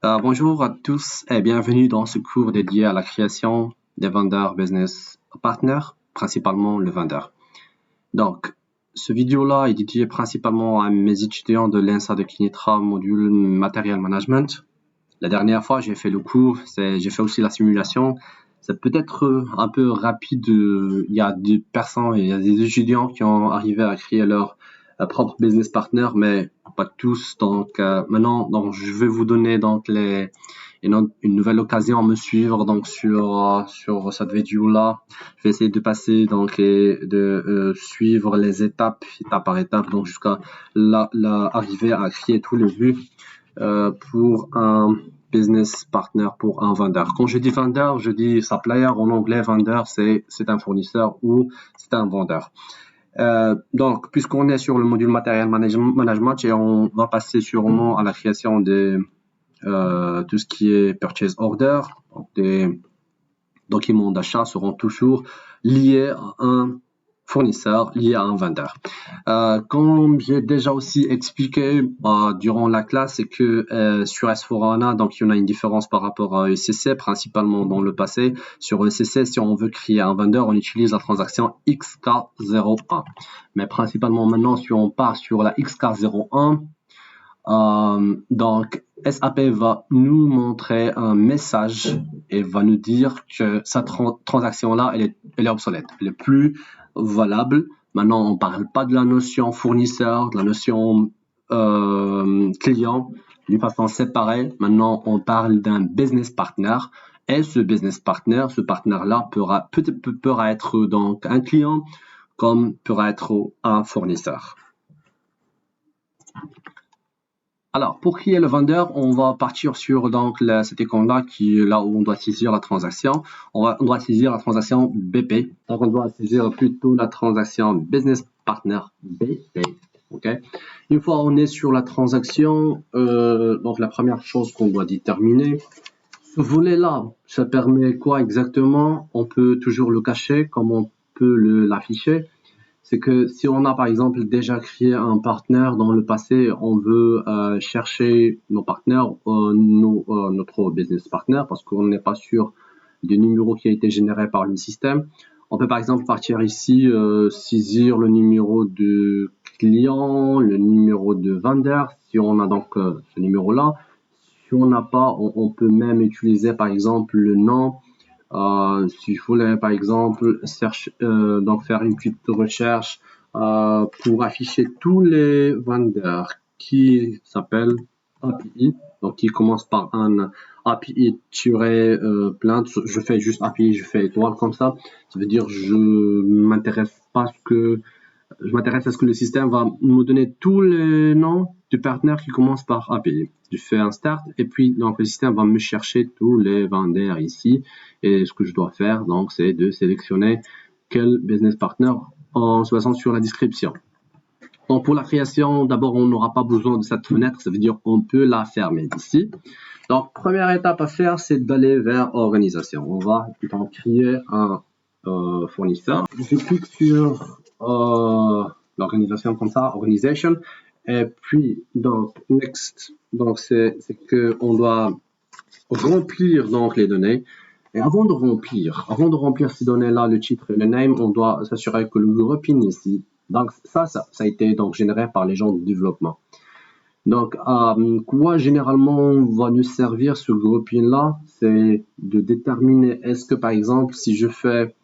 Bonjour à tous et bienvenue dans ce cours dédié à la création des vendeurs business partners, principalement le vendeur. Donc, ce vidéo-là est dédié principalement à mes étudiants de l'ENSA de Kinitra, module Material Management. La dernière fois, j'ai fait le cours, j'ai fait aussi la simulation. C'est peut-être un peu rapide. Il y a des personnes, il y a des étudiants qui ont arrivé à créer leur propre business partner, mais pas tous. Donc maintenant, donc je vais vous donner donc une nouvelle occasion à me suivre donc sur cette vidéo là. Je vais essayer de passer donc et de suivre les étape par étape, donc jusqu'à arriver à créer tous les vues pour un business partner, pour un vendeur. Quand je dis vendeur, je dis supplier. En anglais, vendeur, c'est un fournisseur ou c'est un vendeur. Donc, puisqu'on est sur le module matériel management et on va passer sûrement à la création de tout ce qui est purchase order, donc des documents d'achat seront toujours liés à un fournisseur, lié à un vendeur. Comme j'ai déjà aussi expliqué durant la classe, c'est que sur S4HANA, donc il y en a une différence par rapport à ECC, principalement dans le passé. Sur ECC, si on veut créer un vendeur, on utilise la transaction XK01. Mais principalement maintenant, si on part sur la XK01, donc SAP va nous montrer un message et va nous dire que cette transaction-là, elle est obsolète, elle est plus valable. Maintenant, on ne parle pas de la notion fournisseur, de la notion client d'une façon séparée. Maintenant, on parle d'un business partner. Et ce business partner, ce partenaire-là pourra être donc un client comme pourra être un fournisseur. Alors, pour créer le vendeur, on va partir sur donc cette icône-là qui est là où on doit saisir la transaction. On doit saisir la transaction BP. Donc, on doit saisir plutôt la transaction Business Partner BP. Okay. Une fois on est sur la transaction, donc la première chose qu'on doit déterminer, ce volet-là, ça permet quoi exactement? On peut toujours le cacher, comme on peut l'afficher. C'est que si on a par exemple déjà créé un partenaire dans le passé, on veut chercher nos partenaires, notre business partner, parce qu'on n'est pas sûr du numéro qui a été généré par le système. On peut par exemple partir ici, saisir le numéro de client, le numéro de vendeur, si on a donc ce numéro-là. Si on n'a pas, on peut même utiliser par exemple le nom. S'il voulait par exemple donc faire une petite recherche pour afficher tous les vendeurs qui s'appellent API, donc qui commence par un API-plainte, je fais juste API, je fais étoile comme ça veut dire je m'intéresse à ce que le système va me donner tous les noms du partenaire qui commence par API. Je fais un start et puis donc le système va me chercher tous les vendeurs ici et ce que je dois faire donc c'est de sélectionner quel business partner en se basant sur la description. Donc pour la création, d'abord on n'aura pas besoin de cette fenêtre, ça veut dire on peut la fermer d'ici. Donc première étape à faire, c'est d'aller vers organisation. On va donc créer un fournisseur. Je clique sur l'organisation comme ça, organisation, et puis donc next, donc c'est que on doit remplir donc les données. Et avant de remplir ces données-là, le titre et le name, on doit s'assurer que le grouping ici, donc ça a été donc généré par les gens de développement. Donc, quoi généralement va nous servir ce grouping-là, c'est de déterminer est-ce que par exemple, si je fais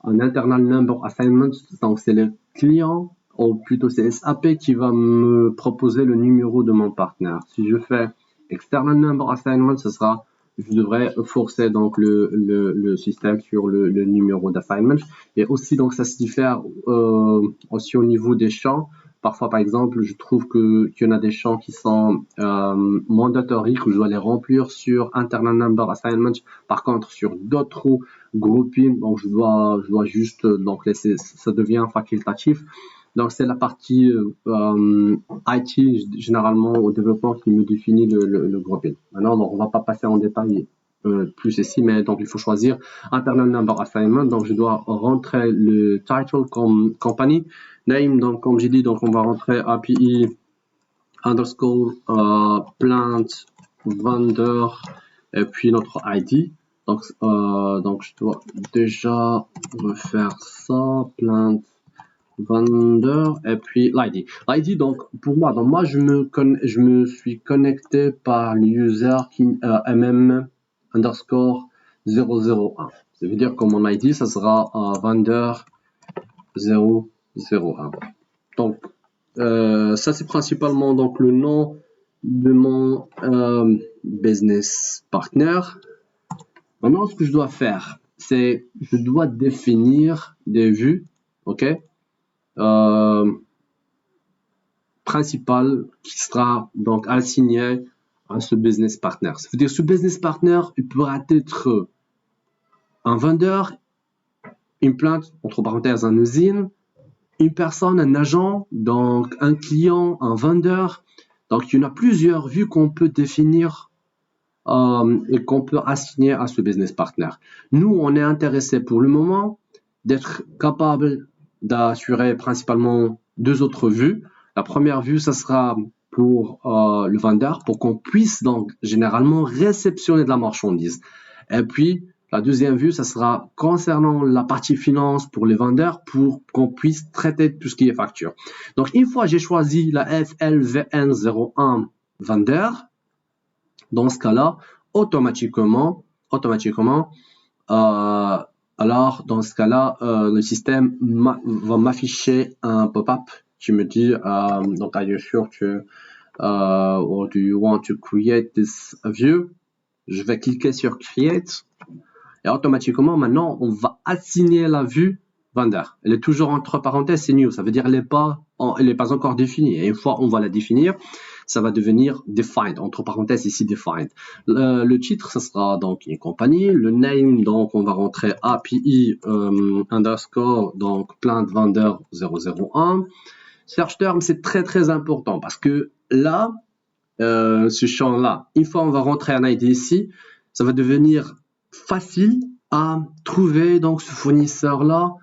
un internal number assignment, donc c'est le client, ou plutôt c'est SAP qui va me proposer le numéro de mon partenaire. Si je fais external number assignment, je devrais forcer donc le système sur le numéro d'assignment. Et aussi, donc, ça se diffère aussi au niveau des champs. Parfois, par exemple, je trouve qu'il y en a des champs qui sont mandatory, que je dois les remplir sur internal number assignment. Par contre, sur d'autres grouping, donc je dois juste donc laisser, ça devient facultatif. Donc c'est la partie IT généralement au développement qui me définit le grouping. Maintenant, donc, on va pas passer en détail plus ici, mais donc il faut choisir internal number assignment. Donc je dois rentrer le title comme company name. Donc comme j'ai dit, donc on va rentrer API underscore plant vendeur et puis notre ID. Donc je dois déjà refaire ça, plainte vendeur et puis l'ID. L'ID, donc pour moi, je me suis connecté par l'user qui mm_001. Ça veut dire que mon ID, ça sera vendeur 001. Donc ça c'est principalement donc le nom de mon business partner. Maintenant, ce que je dois faire, c'est je dois définir des vues, ok, principal qui sera donc assigné à ce business partner. Ça veut dire que ce business partner, il pourra être un vendeur, une plainte, entre parenthèses, une usine, une personne, un agent, donc un client, un vendeur. Donc, il y en a plusieurs vues qu'on peut définir et qu'on peut assigner à ce business partner. Nous, on est intéressé pour le moment d'être capable d'assurer principalement deux autres vues. La première vue, ça sera pour le vendeur, pour qu'on puisse donc généralement réceptionner de la marchandise. Et puis, la deuxième vue, ça sera concernant la partie finance pour les vendeurs, pour qu'on puisse traiter tout ce qui est facture. Donc, une fois j'ai choisi la FLVN01 vendeur, dans ce cas-là, automatiquement, alors dans ce cas-là, le système va m'afficher un pop-up qui me dit donc are you sure to or do you want to create this view? Je vais cliquer sur create et automatiquement maintenant on va assigner la vue vendeur. Elle est toujours entre parenthèses, c'est new, ça veut dire elle n'est pas encore définie. Et une fois on va la définir, ça va devenir defined, entre parenthèses ici defined. Le titre, ça sera donc une compagnie. Le name, donc on va rentrer API underscore, donc plainte vendeur 001. Search term, c'est très très important parce que là, ce champ-là, une fois on va rentrer un ID ici, ça va devenir facile à trouver donc ce fournisseur-là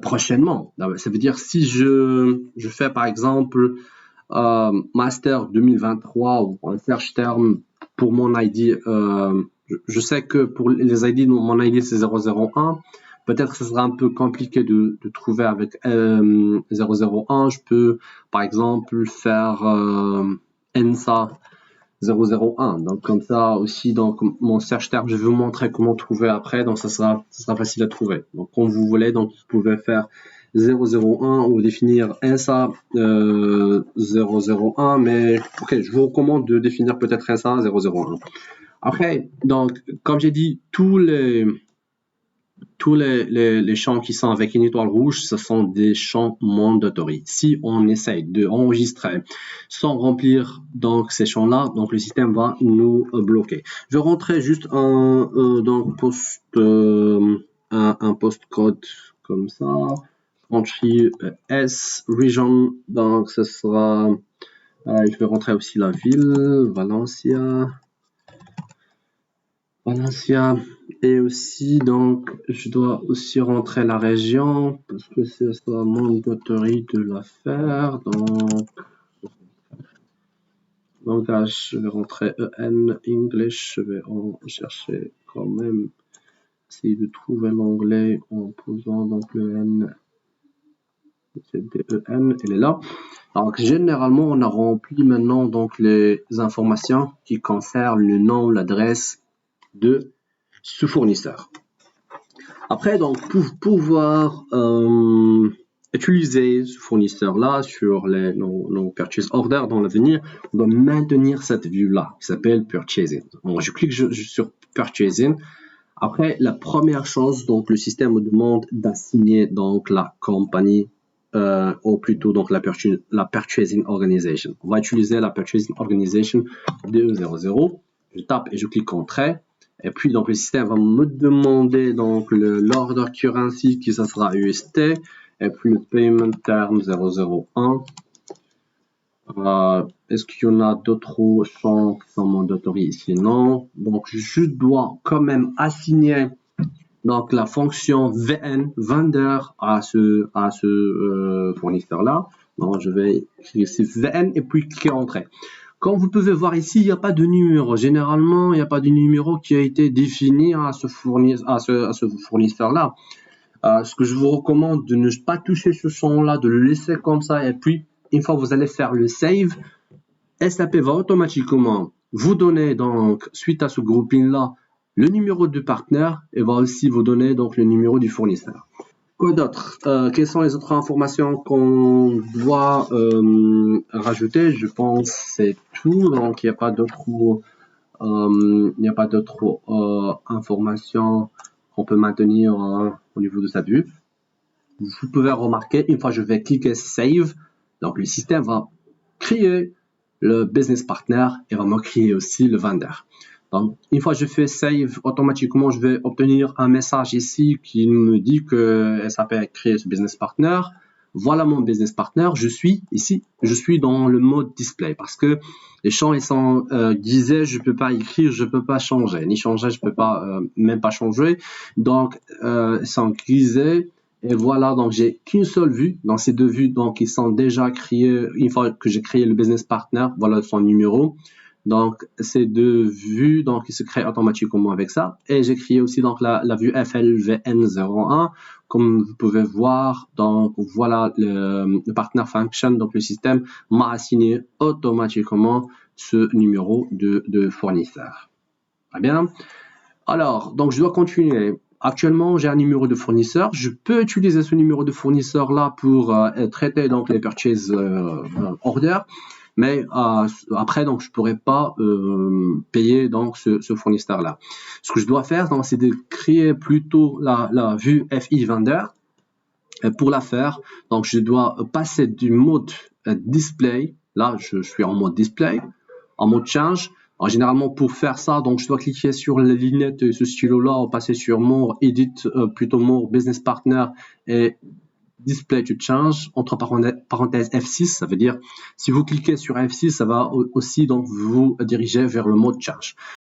prochainement. Ça veut dire si je fais par exemple master 2023 ou un search term pour mon ID, je sais que pour les ID, mon ID c'est 001. Peut-être que ce sera un peu compliqué de trouver avec 001. Je peux par exemple faire ENSA 001. Donc comme ça aussi, donc mon search term, je vais vous montrer comment trouver après. Donc ça sera facile à trouver. Donc quand vous voulez, donc vous pouvez faire 001 ou définir ENSA 001. Mais ok, je vous recommande de définir peut-être ENSA 001. Après, donc comme j'ai dit, tous les champs qui sont avec une étoile rouge, ce sont des champs mandatory. Si on essaye d'enregistrer sans remplir donc ces champs-là, donc le système va nous bloquer. Je vais rentrer juste un postcode comme ça, country S, region, donc ce sera, je vais rentrer aussi la ville, Valencia, et aussi donc je dois aussi rentrer la région parce que c'est la mandatory de la faire. Donc langage, je vais rentrer EN English, je vais en chercher quand même, essayer de trouver l'anglais en posant donc le N, c'est DEN, elle est là. Donc généralement on a rempli maintenant donc les informations qui concernent le nom, l'adresse de ce fournisseur. Après, donc, pour pouvoir utiliser ce fournisseur-là sur nos purchase orders dans l'avenir, on doit maintenir cette vue-là qui s'appelle Purchasing. Donc, je clique sur Purchasing. Après, la première chose, donc, le système me demande d'assigner donc la compagnie ou plutôt donc la Purchasing Organization. On va utiliser la Purchasing Organization 200. Je tape et je clique Entrée. Et puis donc le système va me demander donc l'order currency qui ça sera UST et puis le payment term 001. Est-ce qu'il y en a d'autres champs qui sont mandatory ici? Non. Donc je dois quand même assigner donc la fonction VN vendeur à ce fournisseur là. Donc je vais écrire ici VN et puis cliquer Entrée. Comme vous pouvez voir ici, il n'y a pas de numéro. Généralement, il n'y a pas de numéro qui a été défini à ce fournisseur-là. Ce que je vous recommande de ne pas toucher ce son-là, de le laisser comme ça. Et puis, une fois que vous allez faire le save, SAP va automatiquement vous donner, donc, suite à ce grouping-là, le numéro du partenaire et va aussi vous donner donc le numéro du fournisseur. Quoi d'autre? Quelles sont les autres informations qu'on doit rajouter? Je pense que c'est tout. Donc, il n'y a pas d'autres informations qu'on peut maintenir au niveau de sa vue. Vous pouvez remarquer, une fois que je vais cliquer Save, donc le système va créer le business partner et va me créer aussi le vendeur. Donc, une fois que je fais Save, automatiquement, je vais obtenir un message ici qui me dit que SAP a créé ce business partner. Voilà mon business partner. Je suis ici, je suis dans le mode display parce que les champs ils sont grisés, je peux pas écrire, je peux pas changer, ni changer, je peux pas même pas changer. Donc, ils sont grisés. Et voilà, donc j'ai qu'une seule vue. Dans ces deux vues, donc ils sont déjà créés. Une fois que j'ai créé le business partner, voilà son numéro. Donc ces deux vues, donc ils se créent automatiquement avec ça. Et j'ai créé aussi donc la vue FLVN01, comme vous pouvez voir. Donc voilà le partner function, donc le système m'a assigné automatiquement ce numéro de fournisseur. Très bien. Alors, donc je dois continuer. Actuellement, j'ai un numéro de fournisseur. Je peux utiliser ce numéro de fournisseur là pour traiter donc les purchase orders, mais après donc je pourrais pas payer donc ce fournisseur là. Ce que je dois faire donc c'est de créer plutôt la vue FI vendeur. Pour la faire, donc je dois passer du mode display. Là, je suis en mode display, en mode change. Alors, généralement, pour faire ça, donc je dois cliquer sur la lignette de ce stylo-là, passer sur More Edit, plutôt More Business Partner et Display to Change, entre parenthèses F6. Ça veut dire, si vous cliquez sur F6, ça va aussi donc vous diriger vers le mode change.